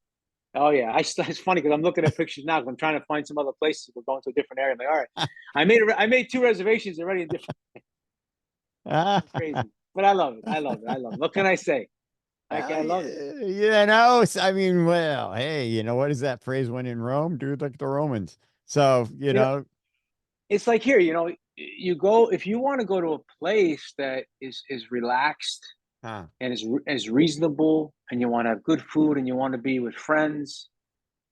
Speaker 2: oh yeah, it's funny because I'm looking at pictures now. I'm trying to find some other places. We're going to a different area. I'm like, all right, I made two reservations already in different. It's crazy, but I love it. I love it. I love it. What can I say?
Speaker 1: Well,
Speaker 2: I love it.
Speaker 1: I mean, well, hey, what is that phrase? When in Rome, do like the Romans. So,
Speaker 2: You know, it's like here. You go if you want to go to a place that is relaxed
Speaker 1: huh,
Speaker 2: and is reasonable, and you want to have good food, and you want to be with friends.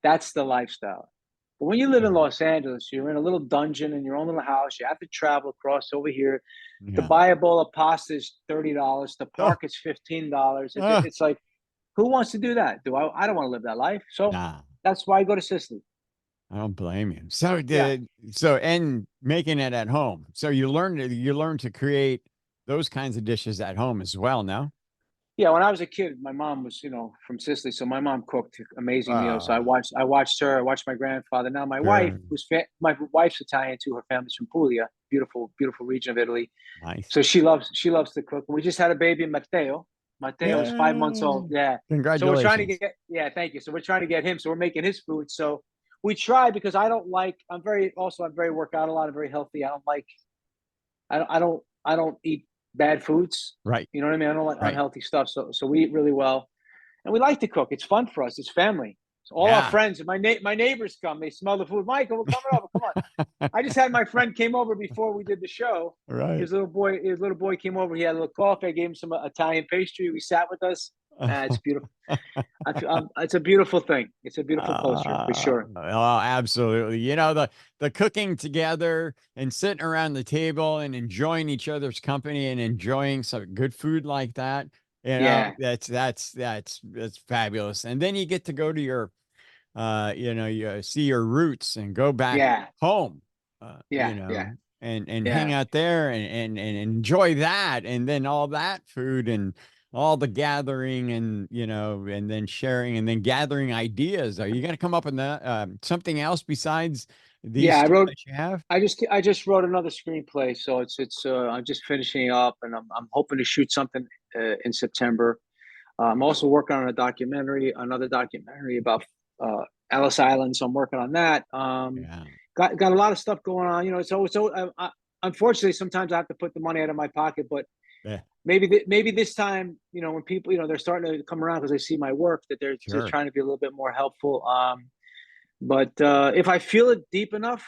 Speaker 2: That's the lifestyle. But when you live in
Speaker 1: yeah,
Speaker 2: Los Angeles, you're in a little dungeon in your own little house. You have to travel across over here. To
Speaker 1: yeah.
Speaker 2: buy a bowl of pasta is $30. To
Speaker 1: Oh,
Speaker 2: park is $15.
Speaker 1: uh,
Speaker 2: It's like, who wants to do that? I don't want to live that life. So
Speaker 1: nah,
Speaker 2: that's why I go to Sicily.
Speaker 1: I don't blame you. So,
Speaker 2: Yeah.
Speaker 1: and making it at home. So you learn to create those kinds of dishes at home as well now.
Speaker 2: Yeah, when I was a kid, my mom was, from Sicily, so my mom cooked amazing meals. So
Speaker 1: Uh,
Speaker 2: I watched her. I watched my grandfather. Now
Speaker 1: sure.
Speaker 2: my wife's Italian too. Her family's from Puglia. beautiful, beautiful region of Italy.
Speaker 1: Nice.
Speaker 2: So she loves to cook. We just had a baby, Matteo. Matteo is 5 months old.
Speaker 1: Yay.
Speaker 2: Yeah. So we're trying to
Speaker 1: Congratulations.
Speaker 2: get, yeah, thank you. So we're trying to get him. So we're making his food. So we try because I don't like, I'm very work out a lot. I'm very healthy. I don't like, I don't eat bad foods.
Speaker 1: Right.
Speaker 2: You know what I mean? I don't like
Speaker 1: Right.
Speaker 2: unhealthy stuff. So we eat really well and we like to cook. It's fun for us. It's family. So all our
Speaker 1: Yeah.
Speaker 2: friends, my neighbors come. They smell the food. Michael, we're coming over. Come on. I just had my friend came over before we did the show.
Speaker 1: Right.
Speaker 2: His little boy came over. He had a little coffee. I gave him some Italian pastry. We sat with us. It's beautiful. It's a beautiful thing. It's a beautiful culture for sure.
Speaker 1: Oh, absolutely. You know, the cooking together and sitting around the table and enjoying each other's company and enjoying some good food like that. You know,
Speaker 2: Yeah,
Speaker 1: that's fabulous. And then you get to go to your you know, you see your roots and go back
Speaker 2: yeah,
Speaker 1: home, you
Speaker 2: yeah, yeah,
Speaker 1: know, and hang
Speaker 2: yeah,
Speaker 1: out there and enjoy that, and then all that food and all the gathering and you know, and then sharing and then gathering ideas. Are you going to come up with something else besides these
Speaker 2: yeah.
Speaker 1: two that you have?
Speaker 2: I just wrote another screenplay, so I'm just finishing up, and I'm hoping to shoot something in September. I'm also working on another documentary about Ellis Island, so I'm working on that.
Speaker 1: Yeah,
Speaker 2: Got a lot of stuff going on. You know, unfortunately sometimes I have to put the money out of my pocket, but
Speaker 1: yeah,
Speaker 2: maybe this time, you know, when people, you know, they're starting to come around because they see my work, that they're just
Speaker 1: sure.
Speaker 2: trying to be a little bit more helpful. But if I feel it deep enough,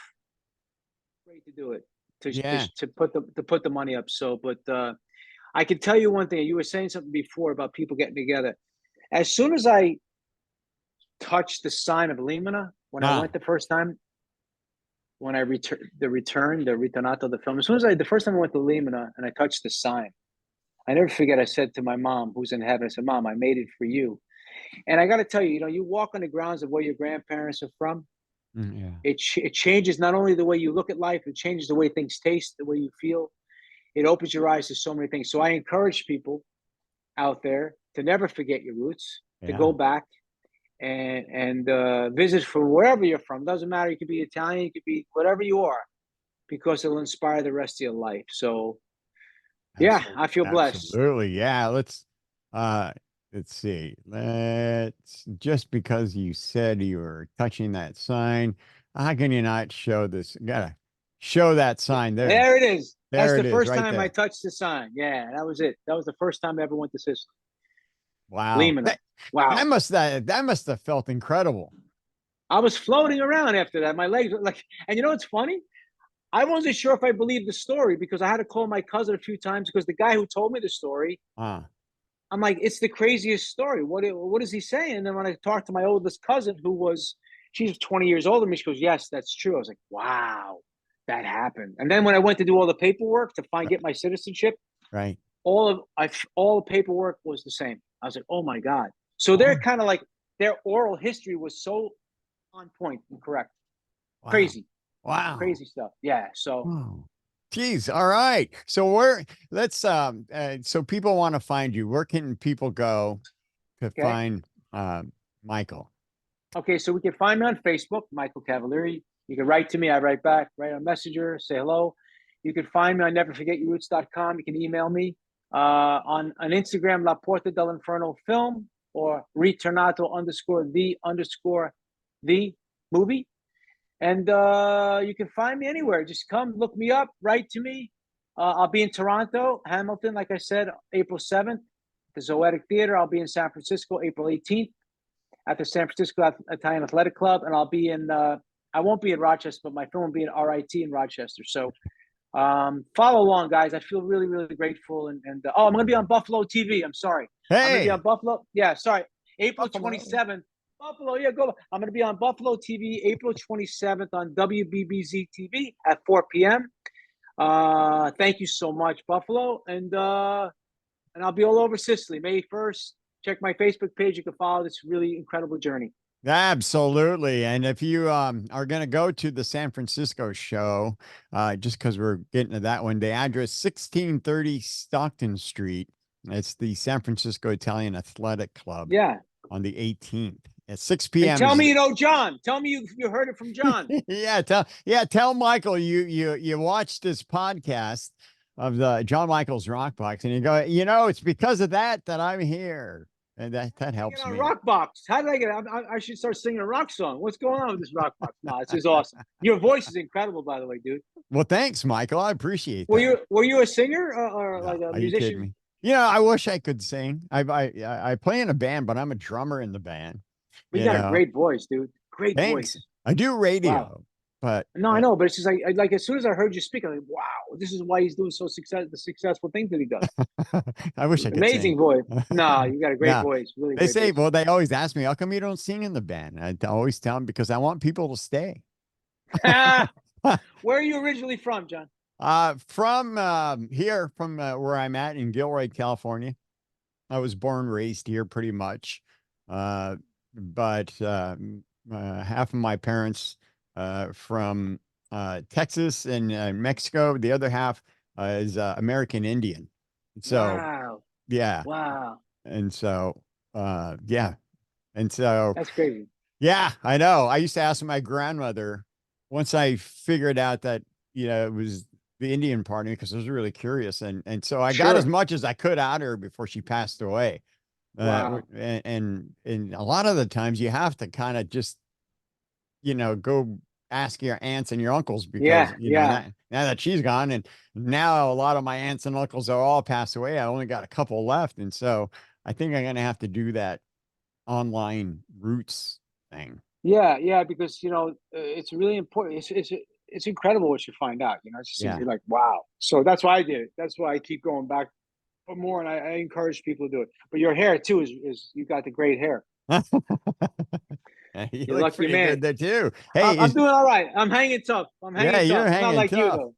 Speaker 2: great to do it
Speaker 1: Yeah.
Speaker 2: to put the money up. So, but I can tell you one thing. You were saying something before about people getting together. As soon as I touched the sign of Limina when I
Speaker 1: Ah,
Speaker 2: went the first time, when I returned the ritornato of the film, the first time I went to Limina and I touched the sign, I never forget. I said to my mom, who's in heaven, I said, "Mom, I made it for you." And I got to tell you, you know, you walk on the grounds of where your grandparents are from.
Speaker 1: yeah,
Speaker 2: It changes not only the way you look at life, it changes the way things taste, the way you feel. It opens your eyes to so many things. So I encourage people out there to never forget your roots, to
Speaker 1: yeah.
Speaker 2: go back and visit from wherever you're from. Doesn't matter. You could be Italian, you could be whatever you are, because it'll inspire the rest of your life. So yeah,
Speaker 1: Absolutely.
Speaker 2: I feel blessed.
Speaker 1: Absolutely. Yeah. Uh let's see. Let's just because you said you were touching that sign, how can you not show this? Gotta show that sign there.
Speaker 2: There it is. That's
Speaker 1: There
Speaker 2: the
Speaker 1: it is,
Speaker 2: first
Speaker 1: right
Speaker 2: time I
Speaker 1: there.
Speaker 2: touched the sign. Yeah, that was it. That was the first time I ever went to Sicily.
Speaker 1: Wow.
Speaker 2: Limina.
Speaker 1: That
Speaker 2: Wow.
Speaker 1: must have felt incredible.
Speaker 2: I was floating around after that. My legs were like, and you know what's funny? I wasn't sure if I believed the story because I had to call my cousin a few times because the guy who told me the story,
Speaker 1: Ah,
Speaker 2: I'm like, it's the craziest story. What is he saying? And then when I talked to my oldest cousin, she's 20 years older than me, she goes, "Yes, that's true." I was like, "Wow, that happened." And then when I went to do all the paperwork to get my citizenship,
Speaker 1: right.
Speaker 2: all the paperwork was the same. I was like, "Oh my god!" So they're
Speaker 1: Oh,
Speaker 2: kind of like their oral history was so on point and correct.
Speaker 1: wow.
Speaker 2: Crazy,
Speaker 1: Wow.
Speaker 2: crazy stuff. Yeah. So
Speaker 1: Oh. Geez. All right. So where let's so people want to find you. Where can people go to
Speaker 2: okay.
Speaker 1: find Michael?
Speaker 2: Okay, so we can find me on Facebook, Michael Cavalieri. You can write to me, I write back, write on Messenger, say hello. You can find me on neverforgetyourroots.com. You can email me on Instagram, La Porta dell'Inferno Film or Ritornato _the the movie. And you can find me anywhere. Just come look me up, write to me. I'll be in Toronto, Hamilton, like I said, April 7th, the Zoetic Theater. I'll be in San Francisco, April 18th at the San Francisco Italian Athletic Club, and I'll be in. I won't be in Rochester, but my film will be in RIT in Rochester. So follow along, guys. I feel really, really grateful. Oh, I'm going to be on Buffalo TV. I'm sorry. I'm going to be on
Speaker 1: Hey,
Speaker 2: Buffalo. Yeah, sorry. April
Speaker 1: Buffalo.
Speaker 2: 27th. Buffalo, yeah, go. I'm going to be on Buffalo TV April 27th on WBBZ TV at 4 p.m. Thank you so much, Buffalo, and I'll be all over Sicily May 1st. Check my Facebook page. You can follow this really incredible journey.
Speaker 1: Absolutely. And if you are going to go to the San Francisco show, just because we're getting to that one, the address 1630 Stockton Street. It's the San Francisco Italian Athletic Club
Speaker 2: Yeah.
Speaker 1: on the 18th. at 6
Speaker 2: And
Speaker 1: p.m.
Speaker 2: tell me
Speaker 1: is
Speaker 2: you know John. Tell me you heard it from John.
Speaker 1: tell Michael you watched this podcast of the John Michael's Rock Box, and you go, it's because of that I'm here, and that
Speaker 2: I get
Speaker 1: helps
Speaker 2: on
Speaker 1: me.
Speaker 2: Rock Box. How did I get? I should start singing a rock song. What's going on with this Rock Box? No, this is awesome. Your voice is incredible, by the way, dude.
Speaker 1: Well, thanks, Michael. I appreciate that.
Speaker 2: Were you a singer or
Speaker 1: No,
Speaker 2: like a
Speaker 1: are you kidding
Speaker 2: musician?
Speaker 1: me? I wish I could sing. I play in a band, but I'm a drummer in the band.
Speaker 2: You
Speaker 1: You
Speaker 2: got a
Speaker 1: know,
Speaker 2: great voice, dude. Great
Speaker 1: thanks.
Speaker 2: voice.
Speaker 1: I do
Speaker 2: Wow.
Speaker 1: radio, but
Speaker 2: No, I know, but it's just like as soon as I heard you speak, I'm like, wow, this is why he's doing the successful things that he does.
Speaker 1: I wish I could sing.
Speaker 2: Amazing voice. No, you got a great
Speaker 1: No,
Speaker 2: voice. Really
Speaker 1: they
Speaker 2: great
Speaker 1: say,
Speaker 2: voice.
Speaker 1: well, they always ask me, how come you don't sing in the band? I always tell them because I want people to stay.
Speaker 2: Where are you originally from, John?
Speaker 1: From here, from where I'm at in Gilroy, California. I was born, raised here pretty much. But half of my parents from Texas and Mexico. The other half is American Indian. So,
Speaker 2: Wow.
Speaker 1: yeah.
Speaker 2: Wow.
Speaker 1: And so, yeah. And so,
Speaker 2: That's crazy.
Speaker 1: yeah, I know. I used to ask my grandmother once I figured out that, it was the Indian part of me because I was really curious. And so I got as
Speaker 2: Sure.
Speaker 1: much as I could out of her before she passed away.
Speaker 2: Wow.
Speaker 1: And a lot of the times you have to kind of just, go ask your aunts and your uncles because,
Speaker 2: Yeah. Yeah.
Speaker 1: now that she's gone and now a lot of my aunts and uncles are all passed away. I only got a couple left. And so I think I'm going to have to do that online roots thing.
Speaker 2: Yeah. Yeah. Because it's really important. It's incredible what you find out. It's just
Speaker 1: Yeah.
Speaker 2: you're like, wow. So that's why I did it. That's why I keep going back for more, and I encourage people to do it. But your hair too is you got the great hair.
Speaker 1: You
Speaker 2: You
Speaker 1: look
Speaker 2: lucky
Speaker 1: pretty good
Speaker 2: man.
Speaker 1: there too. Hey,
Speaker 2: I'm doing all right. I'm hanging tough. I'm
Speaker 1: yeah,
Speaker 2: hanging
Speaker 1: you're
Speaker 2: tough. I'm not
Speaker 1: hanging
Speaker 2: like you
Speaker 1: tough.
Speaker 2: though.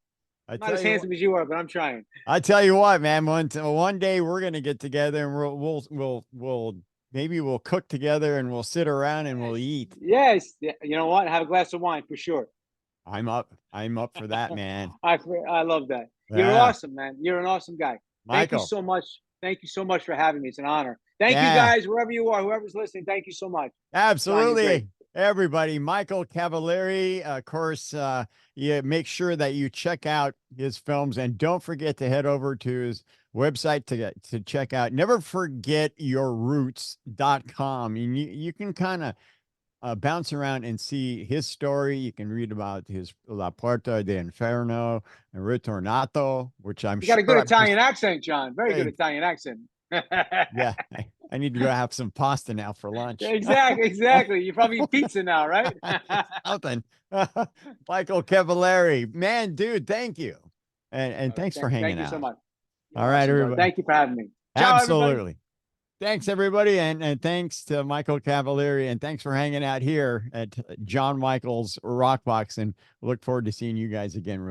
Speaker 1: I
Speaker 2: I'm not
Speaker 1: tell
Speaker 2: as
Speaker 1: you what.
Speaker 2: handsome as you are, but I'm trying.
Speaker 1: I tell you what, man. One day we're gonna get together and we'll maybe we'll cook together and we'll sit around and we'll
Speaker 2: Yes.
Speaker 1: eat.
Speaker 2: Yes. Yeah, you know what? Have a glass of wine for sure.
Speaker 1: I'm up. I'm up for that, man.
Speaker 2: I love that. You're
Speaker 1: Yeah,
Speaker 2: awesome, man. You're an awesome guy. Thank you
Speaker 1: Michael.
Speaker 2: so much. Thank you so much for having me. It's an honor. Thank you
Speaker 1: Yeah,
Speaker 2: guys, wherever you are, whoever's listening. Thank you so much. John, you're great.
Speaker 1: absolutely. Everybody, Michael Cavalieri. Of course, you make sure that you check out his films and don't forget to head over to his website to check out neverforgetyourroots.com. And you can kind of bounce around and see his story. You can read about his La Puerta de Inferno and Ritornato, which I'm
Speaker 2: You got a good
Speaker 1: sure I've just
Speaker 2: Italian accent, John. Very good
Speaker 1: say,
Speaker 2: Italian accent.
Speaker 1: yeah, I need to go have some pasta now for lunch.
Speaker 2: Exactly, exactly. You probably eat pizza now, right?
Speaker 1: Something. Michael Cavalieri, man, dude, thank you. And thanks for hanging
Speaker 2: Thank you so
Speaker 1: out.
Speaker 2: much.
Speaker 1: All
Speaker 2: You're
Speaker 1: right,
Speaker 2: awesome, brother.
Speaker 1: everybody.
Speaker 2: Thank you for having me. Ciao, everybody.
Speaker 1: Absolutely. Thanks, everybody. And thanks to Michael Cavalieri. And thanks for hanging out here at John Michael's Rockbox. And look forward to seeing you guys again.